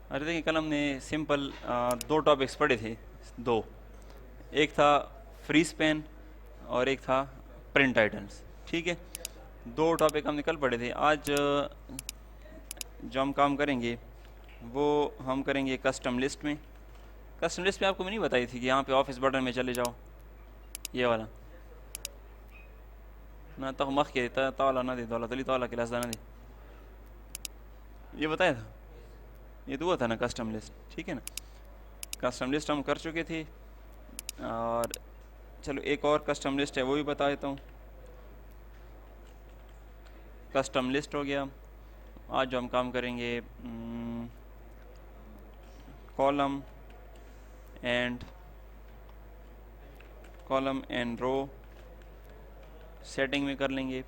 अरे देखिए, कल हमने सिंपल दो टॉपिक्स पढ़े थे। दो, एक था फ्री स्पैन और एक था प्रिंट आइटम्स। ठीक है, दो टॉपिक हमने कल पढ़े थे। आज जो हम काम करेंगे वो हम करेंगे कस्टम लिस्ट में। कस्टम लिस्ट में आपको मैंने नहीं बताई थी कि यहाँ पे ऑफिस बटन में चले जाओ, ये वाला ना तो मख के ताला ना दे दौला तली ताला क्लास ना दे, ये बताया था। ये तो हुआ था ना कस्टम लिस्ट, ठीक है ना। कस्टम लिस्ट हम कर चुके थे। और चलो एक और कस्टम लिस्ट है वो भी बता देता हूँ। कस्टम लिस्ट हो गया। आज जो हम काम करेंगे कॉलम एंड रो सेटिंग में कर लेंगे।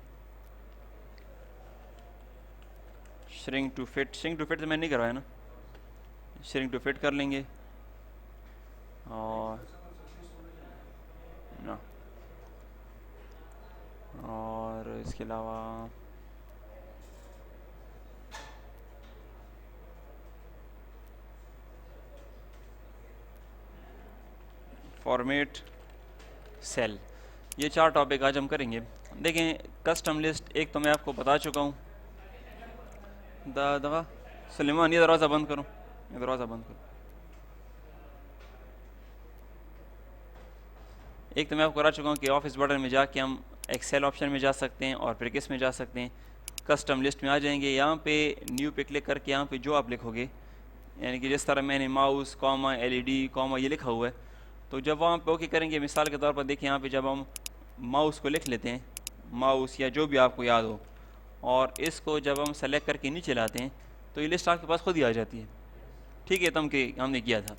श्रिंक टू फिट तो मैंने नहीं करवाया ना, श्रिंक टू फिट कर लेंगे। और ना, और इसके अलावा फॉर्मेट सेल, ये चार टॉपिक आज हम करेंगे। देखें, कस्टम लिस्ट एक तो मैं आपको बता चुका हूँ। दवा सलीमान, ये दरवाज़ा बंद करो, ये दरवाज़ा बंद करो। एक तो मैं आपको बता चुका हूँ कि ऑफिस बटन में जाके हम एक्सेल ऑप्शन में जा सकते हैं और फिर किस में जा सकते हैं, कस्टम लिस्ट में आ जाएंगे। यहाँ पे न्यू पे क्लिक करके यहाँ पे जो आप लिखोगे, यानी कि जिस तरह मैंने माउस कॉमा एलईडी कॉमा ये लिखा हुआ है, तो जब वहाँ पे ओके करेंगे, मिसाल के तौर पर देखिए यहाँ पे जब हम माउस को लिख लेते हैं, माउस या जो भी आपको याद हो, और इसको जब हम सेलेक्ट करके नीचे लाते हैं तो ये लिस्ट आपके पास खुद ही आ जाती है। ठीक है, तो हमने किया था।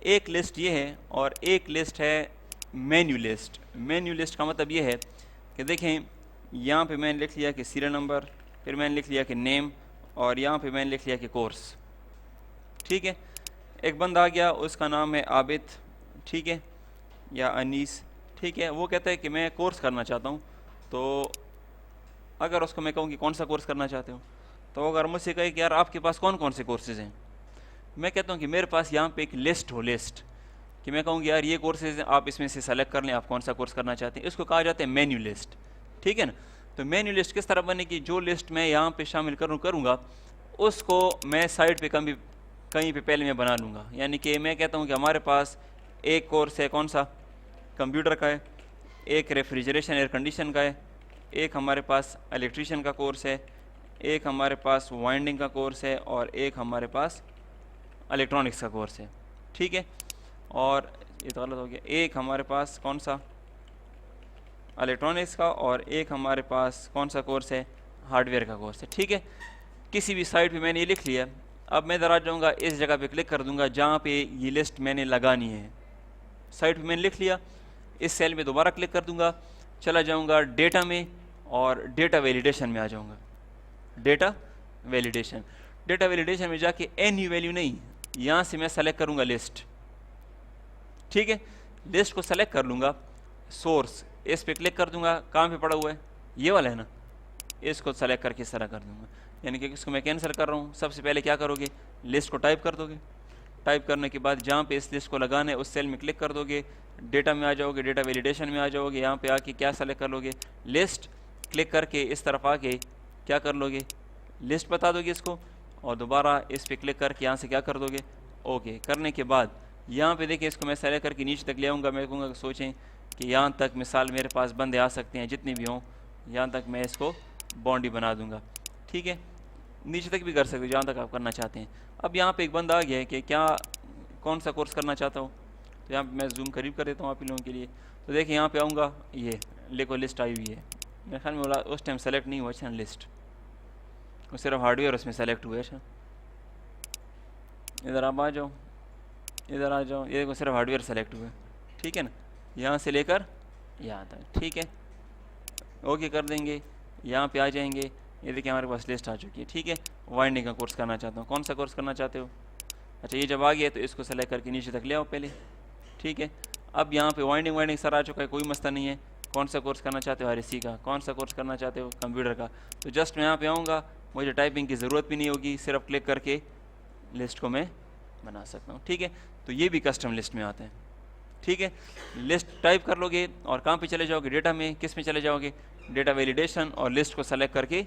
एक लिस्ट ये है और एक लिस्ट है मेन्यू लिस्ट। मेन्यू लिस्ट का मतलब ये है कि देखें, यहाँ पे मैंने लिख लिया कि सीरियल नंबर, फिर मैंने लिख लिया कि नेम, और यहाँ पे मैंने लिख लिया कि कोर्स। ठीक है, एक बंदा आ गया, उसका नाम है आबिद, ठीक है, या अनीस, ठीक है। वो कहता है कि मैं कोर्स करना चाहता हूँ। तो अगर उसको मैं कहूँ कि कौन सा कोर्स करना चाहते हो, तो अगर मुझसे कहे कि यार आपके पास कौन कौन से कोर्सेज़ हैं, मैं कहता हूँ कि मेरे पास यहाँ पे एक लिस्ट हो, लिस्ट, कि मैं कहूँ कि यार ये कोर्सेज हैं, आप इसमें से सेलेक्ट कर लें आप कौन सा कोर्स करना चाहते हैं। इसको कहा जाता है मेन्यू लिस्ट, ठीक है ना। तो मेन्यू लिस्ट किस तरह बनेगी, जो लिस्ट मैं यहाँ पे शामिल करूँगा उसको मैं साइड पे कहीं पे पहले मैं बना लूँगा। यानी कि मैं कहता हूँ कि हमारे पास एक कोर्स है, कौन सा, कंप्यूटर का है, एक रेफ्रिजरेशन एयर कंडीशन का है, एक हमारे पास इलेक्ट्रीशियन का कोर्स है, एक हमारे पास वाइंडिंग का कोर्स है, और एक हमारे पास इलेक्ट्रॉनिक्स का कोर्स है। ठीक है, और ये तो गलत हो गया, एक हमारे पास कौन सा, इलेक्ट्रॉनिक्स का, और एक हमारे पास कौन सा कोर्स है, हार्डवेयर का कोर्स है। ठीक है, किसी भी साइट पे मैंने ये लिख लिया। अब मैं इधर आ जाऊँगा, इस जगह पे क्लिक कर दूंगा जहाँ पे ये लिस्ट मैंने लगानी है। साइट पे मैंने लिख लिया, इस सेल में दोबारा क्लिक कर दूंगा, चला जाऊँगा डेटा में, और डेटा वैलिडेशन में आ जाऊँगा। डेटा वैलिडेशन में जाके एनी वैल्यू नहीं, यहाँ से मैं सेलेक्ट करूँगा लिस्ट। ठीक है, लिस्ट को सेलेक्ट कर लूँगा, सोर्स इस पे क्लिक कर दूंगा, कहाँ पे पड़ा हुआ है, ये वाला है ना, इसको सेलेक्ट करके इस तरह कर दूंगा। यानी कि इसको मैं कैंसिल कर रहा हूँ। सबसे पहले क्या करोगे, लिस्ट को टाइप कर दोगे, टाइप करने के बाद जहाँ पे इस लिस्ट को लगाना है उस सेल में क्लिक कर दोगे, डेटा में आ जाओगे, डेटा वैलिडेशन में आ जाओगे, यहाँ पे आके क्या सेलेक्ट कर लोगे, लिस्ट, क्लिक करके इस तरफ आके क्या कर लोगे, लिस्ट बता दोगे इसको, और दोबारा इस पर क्लिक करके यहाँ से क्या कर दोगे, ओके करने के बाद यहाँ पे देखिए इसको मैं सेलेक्ट करके नीचे तक ले आऊँगा। मैं कहूँगा सोचें कि यहाँ तक मिसाल मेरे पास बंदे आ सकते हैं जितने भी हों, यहाँ तक मैं इसको बाउंड्री बना दूँगा। ठीक है, नीचे तक भी कर सकते हो जहाँ तक आप करना चाहते हैं। अब यहाँ पे एक बंदा आ गया है कि क्या कौन सा कोर्स करना चाहता हूँ, तो यहाँ मैं जूम करीब कर देता हूँ आप लोगों के लिए। तो देखिए यहाँ पे आऊँगा, ये लेको लिस्ट आई हुई है। मेरे ख्याल में उस टाइम सेलेक्ट नहीं हुआ अच्छा लिस्ट, वो सिर्फ हार्डवेयर उसमें सेलेक्ट हुआ। अच्छा इधर आप आ जाओ, इधर आ जाओ, ये देखो सिर्फ हार्डवेयर सेलेक्ट हुआ है। ठीक है ना, यहाँ से लेकर यहाँ तक। ठीक है, ओके कर देंगे, यहाँ पे आ जाएंगे, ये देखिए हमारे पास लिस्ट आ चुकी है। ठीक है, वाइंडिंग का कोर्स करना चाहता हूँ, कौन सा कोर्स करना चाहते हो, अच्छा ये जब आ गया तो इसको सेलेक्ट करके नीचे तक ले आओ पहले। ठीक है, अब यहाँ पे वाइंडिंग सर आ चुका है, कोई मसला नहीं है। कौन सा कोर्स करना चाहते हो, RSC का, कौन सा कोर्स करना चाहते हो, कंप्यूटर का। तो जस्ट मैं यहाँ पे आऊँगा, मुझे टाइपिंग की ज़रूरत भी नहीं होगी, सिर्फ क्लिक करके लिस्ट को मैं बना सकता हूँ। ठीक है, तो ये भी कस्टम लिस्ट में आते हैं। ठीक है, लिस्ट टाइप कर लोगे और कहाँ पे चले जाओगे, डेटा में, किस में चले जाओगे, डेटा वैलिडेशन, और लिस्ट को सेलेक्ट करके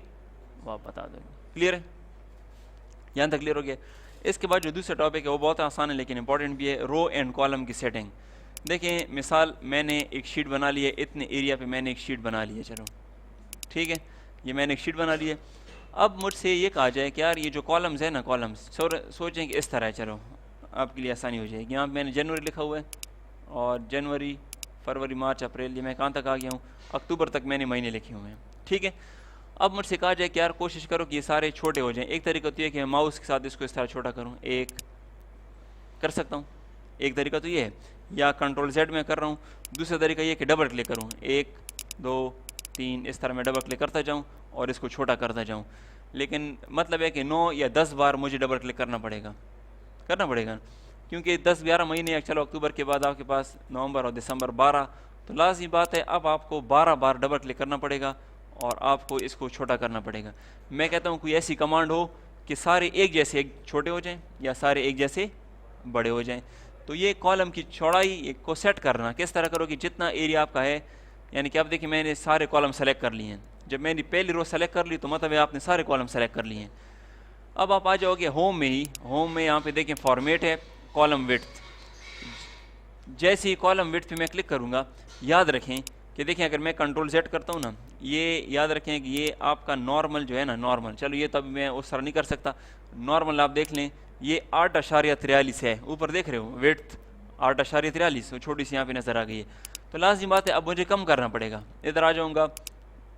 वो आप बता दोगे। क्लियर है, यहाँ तक क्लियर हो गया। इसके बाद जो दूसरा टॉपिक है वो बहुत आसान है लेकिन इंपॉर्टेंट भी है, रो एंड कॉलम की सेटिंग। देखें मिसाल मैंने एक शीट बना ली है, इतने एरिया पे मैंने एक शीट बना ली है, चलो ठीक है, ये मैंने एक शीट बना ली है। अब मुझसे ये कहा जाए कि यार ये जो कॉलम्स है ना, कॉलम्स सोचें कि इस तरह है, चलो आपके लिए आसानी हो जाएगी। यहाँ मैंने जनवरी लिखा हुआ है और जनवरी, फरवरी, मार्च, अप्रैल, ये मैं कहाँ तक आ गया हूँ, अक्टूबर तक मैंने महीने लिखे हुए हैं। ठीक है, अब मुझसे कहा जाए कि यार कोशिश करो कि ये सारे छोटे हो जाएं। एक तरीका तो ये कि मैं माउस के साथ इसको इस तरह छोटा करूँ, एक कर सकता हूँ, एक तरीका तो ये है, या कंट्रोल Z में कर रहा हूँ। दूसरा तरीका ये कि डबल क्लिक करूँ, 1 2 3 इस तरह मैं डबल क्लिक करता जाऊँ और इसको छोटा करता जाऊँ। लेकिन मतलब है कि 9 या 10 बार मुझे डबल क्लिक करना पड़ेगा क्योंकि 10-11 महीने, चलो अक्टूबर के बाद आपके पास नवंबर और दिसंबर 12, तो लाजमी बात है अब आपको 12 बार डबल क्लिक करना पड़ेगा और आपको इसको छोटा करना पड़ेगा। मैं कहता हूँ कोई ऐसी कमांड हो कि सारे एक जैसे छोटे हो जाएं या सारे एक जैसे बड़े हो जाएं। तो ये कॉलम की चौड़ाई को सेट करना किस तरह करो कि जितना एरिया आपका है, यानी कि आप देखिए मैंने सारे कॉलम सेलेक्ट कर लिए हैं। जब मैंने पहली रो सेलेक्ट कर ली तो मतलब है आपने सारे कॉलम सेलेक्ट कर लिए हैं। अब आप आ जाओगे होम में ही, होम में यहाँ पे देखें फॉर्मेट है कॉलम विड्थ। जैसे ही कॉलम विड्थ पे मैं क्लिक करूँगा, याद रखें कि देखें अगर मैं कंट्रोल Z करता हूँ ना, ये याद रखें कि ये आपका नॉर्मल जो है ना, नॉर्मल, चलो ये तो अभी मैं उस तरह नहीं कर सकता, नॉर्मल आप देख लें ये 8.43 है, ऊपर देख रहे हो विड्थ 8.43, छोटी सी यहाँ पे नज़र आ गई है। तो लाजमी बात है अब मुझे कम करना पड़ेगा। इधर आ जाऊँगा,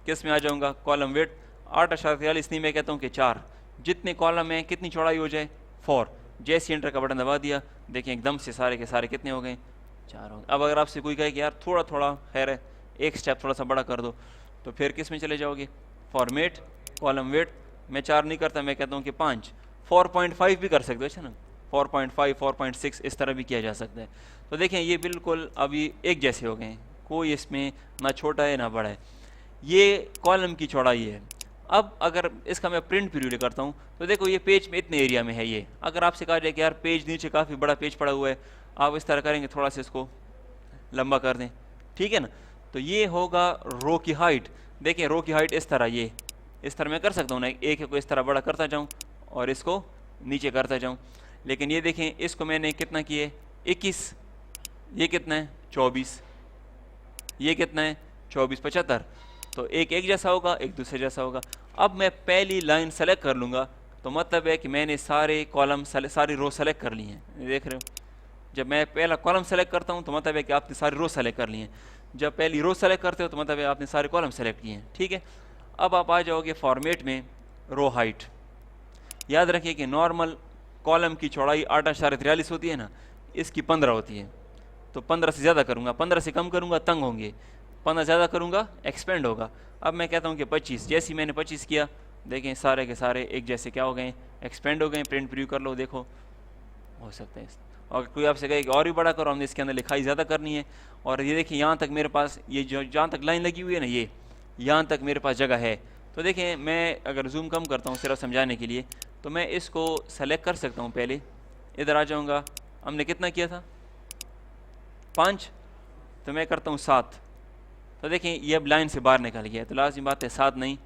किस में आ जाऊँगा, कॉलम विड्थ 8.43 नहीं, मैं कहता हूँ कि 4, जितने कॉलम हैं कितनी चौड़ाई हो जाए 4। जैसे एंटर का बटन दबा दिया, देखें एकदम से सारे के सारे कितने हो गए, 4 हो गए। अब अगर आपसे कोई कहे कि यार थोड़ा थोड़ा खैर है, एक स्टेप थोड़ा सा बड़ा कर दो, तो फिर किस में चले जाओगे, फॉर्मेट कॉलम विड्थ, मैं 4 नहीं करता, मैं कहता हूँ कि 5, 4.5 भी कर सकते हो, अच्छा ना, 4.5 4.6 इस तरह भी किया जा सकता है। तो देखें ये बिल्कुल अभी एक जैसे हो गए हैं, कोई इसमें ना छोटा है ना बड़ा है। ये कॉलम की चौड़ाई है। अब अगर इसका मैं प्रिंट प्रीव्यू करता हूँ तो देखो ये पेज में इतने एरिया में है। ये अगर आपसे कहा जाए कि यार पेज नीचे काफ़ी बड़ा पेज पड़ा हुआ है, आप इस तरह करेंगे, थोड़ा सा इसको लंबा कर दें, ठीक है ना, तो ये होगा रो की हाइट। देखें रो की हाइट इस तरह, ये इस तरह मैं कर सकता हूँ ना, एक को इस तरह बड़ा करता जाऊँ और इसको नीचे करता जाऊँ। लेकिन ये देखें इसको मैंने कितना किए 21, ये कितना है 24, ये कितना है 24 75, तो एक जैसा होगा, एक दूसरे जैसा होगा। अब मैं पहली लाइन सेलेक्ट कर लूँगा तो मतलब है कि मैंने सारे कॉलम सारी रो सेलेक्ट कर ली हैं, देख रहे हो। जब मैं पहला कॉलम सेलेक्ट करता हूँ तो मतलब है कि आपने सारी रो सेलेक्ट कर ली हैं। जब पहली रो सेलेक्ट करते हो तो मतलब है आपने सारे कॉलम सेलेक्ट किए हैं, ठीक है। अब आप आ जाओगे फॉर्मेट में, रो हाइट। याद रखिए कि नॉर्मल कॉलम की चौड़ाई 8.43 होती है ना, इसकी 15 होती है, तो 15 से ज़्यादा करूँगा, 15 से कम करूँगा तंग होंगे, 15 ज़्यादा करूँगा एक्सपेंड होगा। अब मैं कहता हूँ कि 25, जैसे ही मैंने 25 किया, देखें सारे के सारे एक जैसे क्या हो गए, एक्सपेंड हो गए। प्रिंट प्रीव्यू कर लो, देखो हो सकता है। और कोई आपसे कहे कि और भी बड़ा करो, हमने इसके अंदर लिखाई ज़्यादा करनी है, और ये देखिए यहाँ तक मेरे पास, ये जो जहाँ तक लाइन लगी हुई है ना, ये यहाँ तक मेरे पास जगह है। तो देखें मैं अगर जूम कम करता हूँ सिर्फ समझाने के लिए, तो मैं इसको सेलेक्ट कर सकता हूँ। पहले इधर आ जाऊँगा, हमने कितना किया था 5, तो मैं करता हूँ 7, तो देखें ये अब लाइन से बाहर निकल गया। तो लाज़मी बात है 7 नहीं,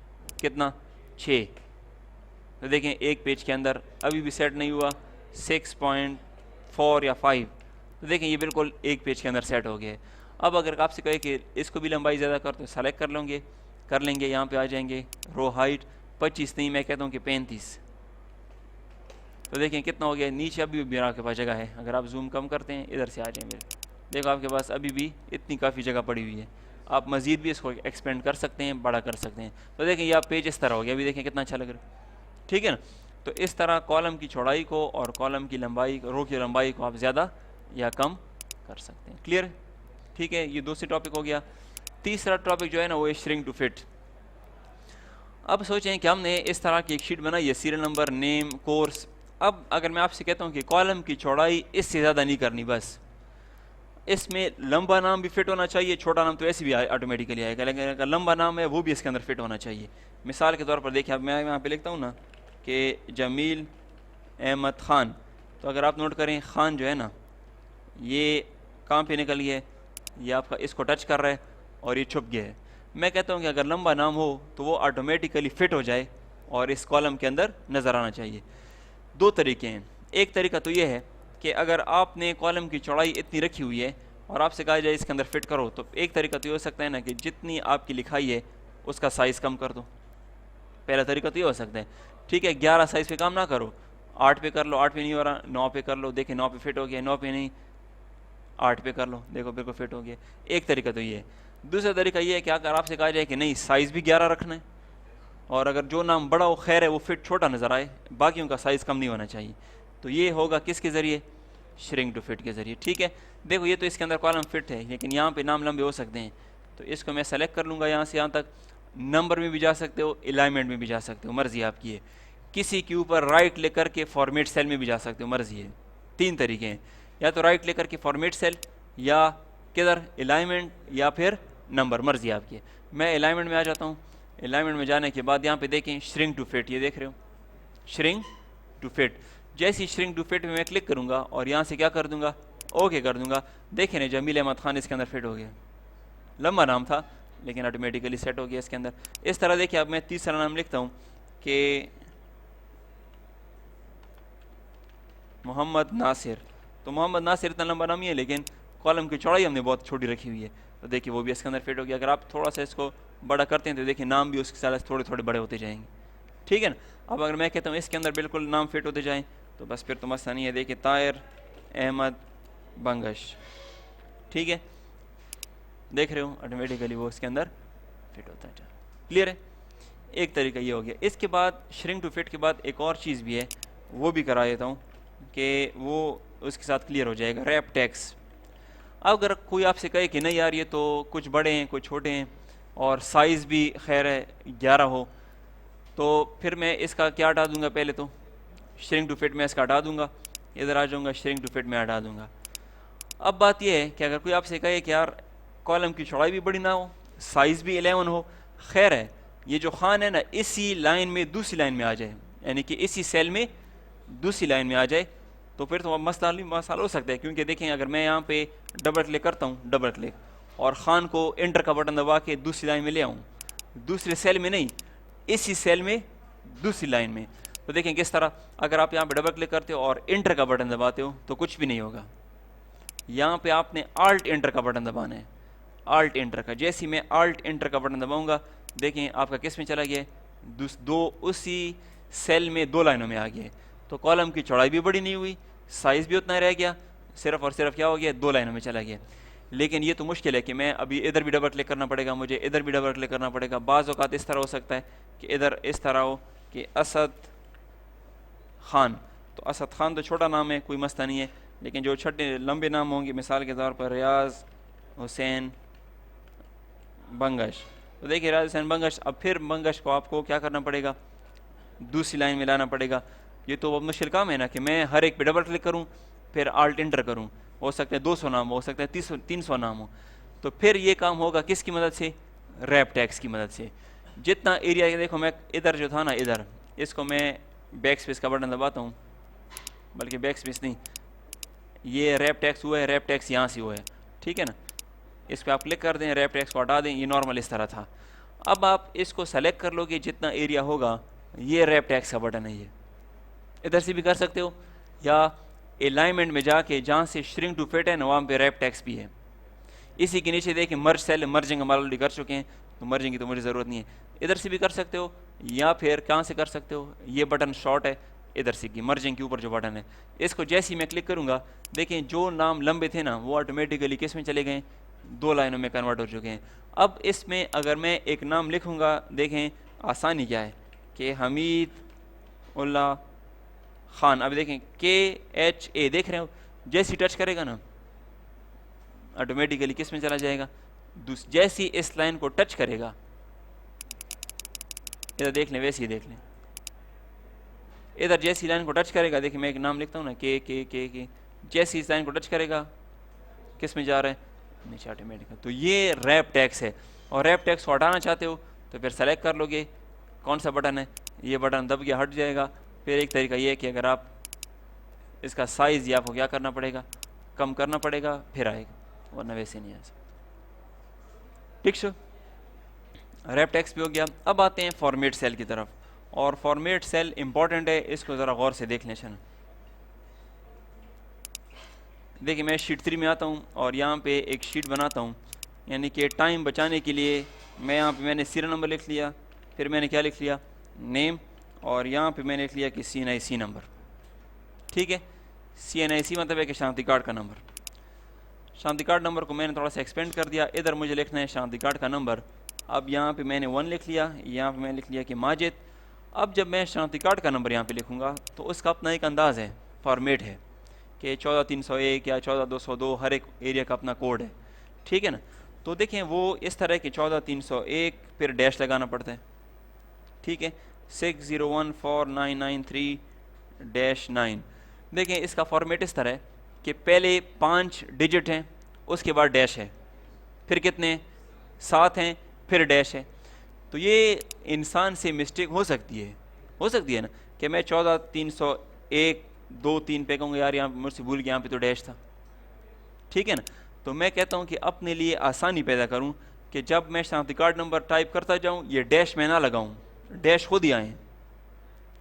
कितना 6, तो देखें एक पेज के अंदर अभी भी सेट नहीं हुआ 6.4 या 5, तो देखें ये बिल्कुल एक पेज के अंदर सेट हो गया है। अब अगर आपसे कहे कि इसको भी लंबाई ज़्यादा कर, तो सेलेक्ट कर लेंगे, यहाँ पे आ जाएंगे, रो हाइट 25 नहीं, मैं कहता हूँ कि 35, तो देखें कितना हो गया। नीचे अभी भी आपके पास जगह है, अगर आप जूम कम करते हैं, इधर से आ जाए मेरे, देखो आपके पास अभी भी इतनी काफ़ी जगह पड़ी हुई है। आप मज़ीद भी इसको एक्सपेंड कर सकते हैं, बड़ा कर सकते हैं। तो देखें ये आप पेज इस तरह हो गया, अभी देखें कितना अच्छा लग रहा है, ठीक है ना। तो इस तरह कॉलम की चौड़ाई को और कॉलम की लंबाई, रो की लंबाई को आप ज़्यादा या कम कर सकते हैं। क्लियर, ठीक है। ये दूसरी टॉपिक हो गया। तीसरा टॉपिक जो है ना वो है श्रिंक टू फिट। अब सोचें कि हमने इस तरह की एक शीट बनाई है, सीरियल नंबर, नेम, कोर्स। अब अगर मैं आपसे कहता हूँ कि कॉलम की चौड़ाई इससे ज़्यादा नहीं करनी, बस इसमें लंबा नाम भी फिट होना चाहिए, छोटा नाम तो ऐसे भी ऑटोमेटिकली आएगा, लेकिन अगर लंबा नाम है वो भी इसके अंदर फिट होना चाहिए। मिसाल के तौर पर देखिए, अब मैं यहाँ पे लिखता हूँ ना कि जमील अहमद ख़ान। तो अगर आप नोट करें ख़ान जो है ना ये कहाँ पे निकल गया है, ये आपका इसको टच कर रहा है और ये छुप गया है। मैं कहता हूँ कि अगर लंबा नाम हो तो वो ऑटोमेटिकली फिट हो जाए और इस कॉलम के अंदर नज़र आना चाहिए। दो तरीके हैं। एक तरीका तो ये है कि अगर आपने कॉलम की चौड़ाई इतनी रखी हुई है और आपसे कहा जाए इसके अंदर फिट करो, तो एक तरीका तो ये हो सकता है ना कि जितनी आपकी लिखाई है उसका साइज़ कम कर दो। पहला तरीका तो ये हो सकता है, ठीक है 11 साइज़ पे काम ना करो, 8 पे कर लो, 8 पे नहीं हो रहा 9 पे कर लो, देखें 9 पे फिट हो गया, 9 पे नहीं 8 पे कर लो, देखो बिल्कुल फिट हो गया। एक तरीका तो ये है। दूसरा तरीका ये है कि अगर आपसे कहा जाए कि नहीं साइज़ भी 11 रखना है और अगर जो नाम बड़ा हो खैर है वो फिट छोटा नज़र आए, बाकियों का साइज़ कम नहीं होना चाहिए, तो ये होगा किसके ज़रिए, श्रिंक टू फिट के ज़रिए। ठीक है, देखो ये तो इसके अंदर कॉलम फिट है लेकिन यहाँ पे नाम लंबे हो सकते हैं, तो इसको मैं सेलेक्ट कर लूँगा यहाँ से यहाँ तक। नंबर में भी जा सकते हो, अलाइनमेंट में भी जा सकते हो, मर्ज़ी आपकी है। किसी के ऊपर राइट क्लिक करके फॉर्मेट सेल में भी जा सकते हो, मर्ज़ी है। 3 तरीके हैं, या तो राइट क्लिक करके फॉर्मेट सेल, या किधर अलाइनमेंट, या फिर नंबर, मर्ज़ी आपकी है। मैं अलाइनमेंट में आ जाता हूँ। अलाइनमेंट में जाने के बाद यहाँ पे देखें श्रिंक टू फिट, ये देख रहे हो श्रिंक टू फिट। जैसे ही श्रिंक टू फिट में मैं क्लिक करूँगा और यहाँ से क्या कर दूँगा, ओके कर दूँगा, देखें ना जमील अहमद ख़ान इसके अंदर फिट हो गया। लंबा नाम था लेकिन ऑटोमेटिकली सेट हो गया इसके अंदर। इस तरह देखिए अब मैं तीसरा नाम लिखता हूँ कि मोहम्मद नासिर। तो मोहम्मद नासिर इतना लंबा नाम ही है लेकिन कॉलम की चौड़ाई हमने बहुत छोटी रखी हुई है, तो देखिए वो भी इसके अंदर फिट हो गया। अगर आप थोड़ा सा इसको बड़ा करते हैं तो देखिए नाम भी उसके साथ थोड़े थोड़े बड़े होते जाएंगे। ठीक है ना। अब अगर मैं कहता हूँ इसके अंदर बिल्कुल नाम फिट होते जाएँ तो बस फिर तो मसला नहीं है। देखिए ताहिर अहमद बंगश, ठीक है, देख रहे हो ऑटोमेटिकली वो इसके अंदर फिट होता है। क्लियर है, एक तरीका ये हो गया। इसके बाद श्रिंक टू फिट के बाद एक और चीज़ भी है, वो भी करा देता हूँ कि वो उसके साथ क्लियर हो जाएगा, रैप टैक्स। अगर कोई आपसे कहे कि नहीं यार ये तो कुछ बड़े हैं कुछ छोटे हैं और साइज़ भी खैर है 11 हो, तो फिर मैं इसका क्या हटा दूंगा, पहले तो श्रिंक टू फिट में इसका हटा दूंगा, इधर आ जाऊंगा श्रिंक टू फिट में हटा दूंगा। अब बात यह है कि अगर कोई आपसे कहे कि यार कॉलम की चौड़ाई भी बड़ी ना हो, साइज़ भी 11 हो, खैर है ये जो खान है ना इसी लाइन में दूसरी लाइन में आ जाए, यानी कि इसी सेल में दूसरी लाइन में आ जाए, तो फिर तो मसला हो सकता है। क्योंकि देखें अगर मैं यहाँ पे डबल क्लिक करता हूँ, डबल क्लिक, और ख़ान को एंटर का बटन दबा के दूसरी लाइन में ले आऊँ, दूसरे सेल में नहीं इसी सेल में दूसरी लाइन में, तो देखें किस तरह अगर आप यहाँ पे डबल क्लिक करते हो और एंटर का बटन दबाते हो तो कुछ भी नहीं होगा। यहाँ पे आपने आल्ट एंटर का बटन दबाना है, आल्ट एंटर का। जैसे ही मैं आल्ट एंटर का बटन दबाऊंगा देखें आपका किस में चला गया, दो उसी सेल में 2 लाइनों में आ गया। तो कॉलम की चौड़ाई भी बड़ी नहीं हुई, साइज़ भी उतना रह गया, सिर्फ और सिर्फ क्या हो गया, 2 लाइनों में चला गया। लेकिन ये तो मुश्किल है कि मैं अभी इधर भी डबल क्लिक करना पड़ेगा, मुझे इधर भी डबल क्लिक करना पड़ेगा। बाज़ औक़ात इस तरह हो सकता है कि इधर इस तरह हो कि असद ख़ान, तो असद ख़ान तो छोटा नाम है, कोई मसला नहीं है, लेकिन जो छोटे लंबे नाम होंगे मिसाल के तौर पर रियाज़ हुसैन बंगश, तो देखिए रियाज़ हुसैन बंगश, अब फिर बंगश को आपको क्या करना पड़ेगा, दूसरी लाइन में लाना पड़ेगा। ये तो बहुत मुश्किल काम है ना कि मैं हर एक पे डबल क्लिक करूं फिर आल्ट एंटर करूं, हो सकता है 200 नाम हो सकता है 300 नाम हो। तो फिर ये काम होगा किसकी मदद से, रैप टैक्स की मदद से। जितना एरिया, देखो मैं इधर जो था ना, इधर इसको मैं बैक स्पेस का बटन दबाता हूँ, बल्कि बैक स्पेस नहीं, ये रैप टैक्स हुआ है, रैप टैक्स यहाँ से हुआ है, ठीक है ना। इस पर आप क्लिक कर दें, रैप टैक्स को हटा दें, ये नॉर्मल इस तरह था। अब आप इसको सेलेक्ट कर लोगे, जितना एरिया होगा ये रैप टैक्स का बटन है, ये इधर से भी कर सकते हो, या अलाइनमेंट में जाके जहाँ से श्रिंक टू फिट है ना वहाँ पे रैप टैक्स भी है। इसी के नीचे देखिए मर्ज सेल, मर्जिंग हम ऑलरेडी कर चुके हैं तो मर्जिंग की तो मुझे ज़रूरत नहीं है। इधर से भी कर सकते हो या फिर कहाँ से कर सकते हो, ये बटन शॉर्ट है इधर से की मर्जिंग के ऊपर जो बटन है, इसको जैसे ही मैं क्लिक करूँगा देखें जो नाम लंबे थे ना वो ऑटोमेटिकली किस में चले गए, 2 लाइनों में कन्वर्ट हो चुके हैं। अब इसमें अगर मैं एक नाम लिखूँगा, देखें आसानी क्या है कि हमीद उल्ला ख़ान, अब देखें KHA, देख रहे हो जैसे टच करेगा ना ऑटोमेटिकली किस में चला जाएगा, जैसी इस लाइन को टच करेगा, इधर देख लें, वैसे ही देख लें, इधर जैसी लाइन को टच करेगा, देखिए मैं एक नाम लिखता हूँ ना के, जैसी इस लाइन को टच करेगा किस में जा रहा है, नीचे ऑटोमेटिक। तो ये रैप टैक्स है, और रैप टैक्स को हटाना चाहते हो तो फिर सेलेक्ट कर लोगे कौन सा बटन है, ये बटन दब गया हट जाएगा। फिर एक तरीका ये है कि अगर आप इसका साइज़ ये आपको क्या करना पड़ेगा, कम करना पड़ेगा, फिर आएगा, वरना वैसे नहीं आ सकता। ठीक है, रैप टेक्स्ट भी हो गया। अब आते हैं फॉर्मेट सेल की तरफ, और फॉर्मेट सेल इंपॉर्टेंट है, इसको ज़रा गौर से देख लें। चलो देखिए, मैं शीट 3 में आता हूँ और यहाँ पे एक शीट बनाता हूँ, यानी कि टाइम बचाने के लिए मैं यहाँ पे मैंने सीरियल नंबर लिख लिया, फिर मैंने क्या लिख लिया, नेम, और यहाँ पे मैंने लिख लिया कि CNIC नंबर। ठीक है, CNIC मतलब है कि शांति कार्ड का नंबर। शांति कार्ड नंबर को मैंने थोड़ा सा एक्सपेंड कर दिया, इधर मुझे लिखना है शांति कार्ड का नंबर। अब यहाँ पे मैंने 1 लिख लिया, यहाँ पे मैंने लिख लिया कि माजिद। अब जब मैं शांति कार्ड का नंबर यहाँ पे लिखूँगा तो उसका अपना एक अंदाज़ है, फॉर्मेट है कि 14301 या 14202, हर एक एरिया का अपना कोड है। ठीक है ना, तो देखें वो इस तरह के 14301 फिर डैश लगाना पड़ता है। ठीक है, 60149939। देखें इसका फॉर्मेट इस तरह है कि पहले 5 डिजिट हैं, उसके बाद डैश है, फिर कितने 7 हैं, फिर डैश है। तो ये इंसान से मिस्टेक हो सकती है ना, कि मैं 14301 2 3 पे कहूँगा यार यहाँ मुझसे भूल गया, यहाँ पे तो डैश था। ठीक है ना, तो मैं कहता हूँ कि अपने लिए आसानी पैदा करूँ कि जब मैं शांति कार्ड नंबर टाइप करता जाऊँ ये डैश में ना लगाऊँ, डैश खुद ही आए।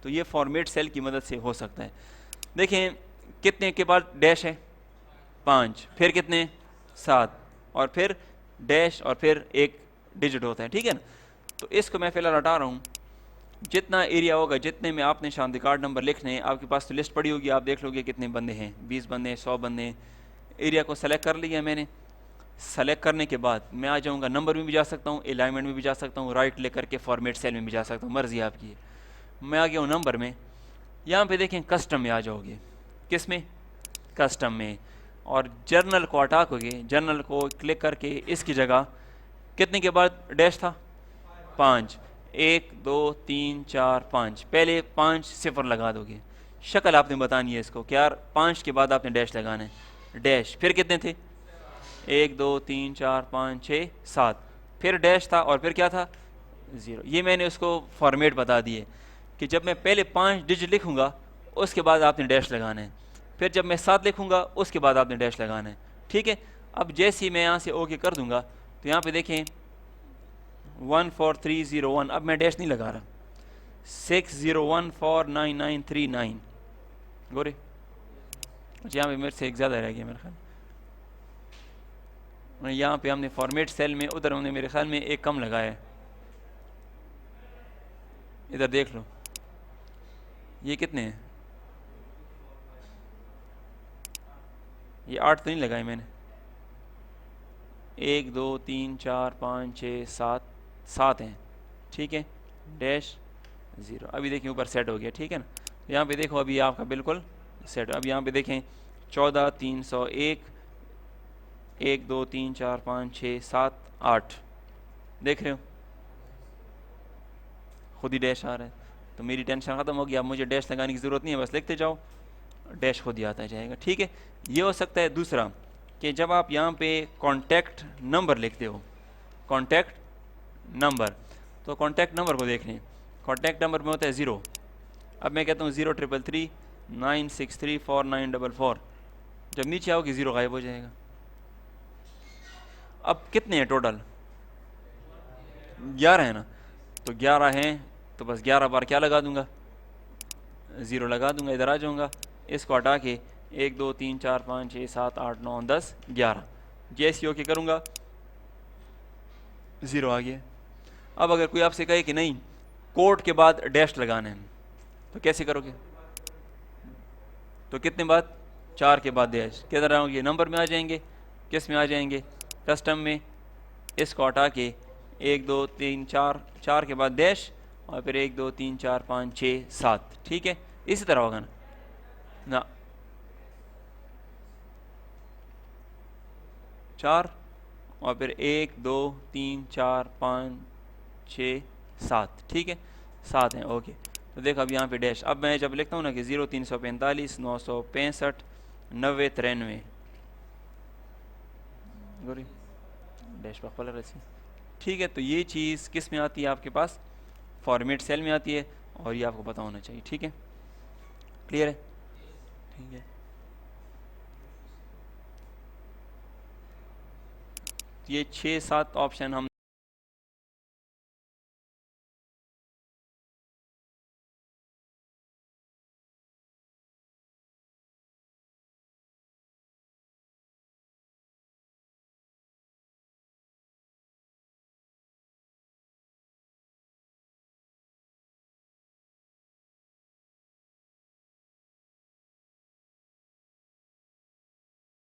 तो ये फॉर्मेट सेल की मदद से हो सकता है। देखें कितने के बाद डैश है, 5, फिर कितने 7, और फिर डैश, और फिर एक डिजिट होता है। ठीक है ना, तो इसको मैं फिलहाल हटा रहा हूँ। जितना एरिया होगा, जितने में आपने शांति कार्ड नंबर लिखने हैं, आपके पास तो लिस्ट पड़ी होगी, आप देख लोगे कितने बंदे हैं, 20 बंदे हैं, 100 बंदे हैं। एरिया को सेलेक्ट कर लिया मैंने। सेलेक्ट करने के बाद मैं आ जाऊँगा, नंबर में भी जा सकता हूँ, अलाइनमेंट में भी जा सकता हूँ, राइट क्लिक करके फॉर्मेट सेल में भी जा सकता हूँ, मर्जी आपकी है। मैं आ गया हूँ नंबर में, यहाँ पे देखें कस्टम में आ जाओगे। किस में, कस्टम में, और जर्नल को हटाओगे, जर्नल को क्लिक करके इसकी जगह कितने के बाद डैश था, 5, 1 2 3 4 5, पहले 5 सिफर लगा दोगे। शक्ल आपने बतानी है इसको कि यार 5 के बाद आपने डैश लगाना है, डैश, फिर कितने थे, 1 2 3 4 5 6 7, फिर डैश था, और फिर क्या था, 0। ये मैंने उसको फॉर्मेट बता दिए कि जब मैं पहले 5 डिजिट लिखूँगा उसके बाद आपने डैश लगाना है, फिर जब मैं 7 लिखूँगा उसके बाद आपने डैश लगाना है। ठीक है, अब जैसे ही मैं यहाँ से ओके कर दूँगा तो यहाँ पे देखें 14301, अब मैं डैश नहीं लगा रहा, 60149939 गोरे। अच्छा, यहाँ पे मेरे से एक ज़्यादा रह गया मेरे ख्याल। यहाँ पे हमने फॉर्मेट सेल में, उधर हमने मेरे ख्याल में एक कम लगाया है, इधर देख लो ये कितने हैं, ये 8 तो नहीं लगाए मैंने, 1 2 3 4 5 6 7 हैं। ठीक है, डैश 0। अभी देखिए ऊपर सेट हो गया। ठीक है ना, यहाँ पे देखो अभी आपका बिल्कुल सेट। अब यहाँ पे देखें 14301 1 2 3 4 5 6 7 8, देख रहे हो खुद ही डैश आ रहा है। तो मेरी टेंशन ख़त्म हो गई, अब मुझे डैश लगाने की ज़रूरत नहीं है, बस लिखते जाओ, डैश खुद ही आता जाएगा। ठीक है, ये हो सकता है। दूसरा कि जब आप यहाँ पे कॉन्टैक्ट नंबर लिखते हो, कॉन्टैक्ट नंबर, तो कॉन्टैक्ट नंबर को देख लें, कॉन्टैक्ट नंबर में होता है 0। अब मैं कहता हूँ 0333963494, जब नीचे आओगे 0 गायब हो जाएगा। अब कितने हैं टोटल, 11 है ना, तो 11 हैं, तो बस 11 बार क्या लगा दूंगा, 0 लगा दूंगा। इधर आ जाऊँगा, इसको हटा के 1 2 3 4 5 6 7 8 9 10 11, जैसे ओके करूँगा 0 आ गया। अब अगर कोई आपसे कहे कि नहीं कोड के बाद डैश लगाना है, तो कैसे करोगे, तो कितने बाद, 4 के बाद डैश। किधर आओगे, नंबर में आ जाएंगे, किस में आ जाएंगे, कस्टम में, इसको हटा के 1 2 3 4, 4 के बाद डैश, और फिर 1 2 3 4 5 6 7। ठीक है, इसी तरह होगा ना 4, और फिर 1 2 3 4 5 6 7। ठीक है, 7 हैं, ओके। तो देखो अब यहाँ पे डैश, अब मैं जब लिखता हूँ ना कि 0 345 965 90 93, गोरी डैश पर खोला रही। ठीक है, तो ये चीज़ किस में आती है आपके पास, फॉर्मेट सेल में आती है, और ये आपको पता होना चाहिए। ठीक है, क्लियर है। ठीक है, ये 6-7 ऑप्शन हम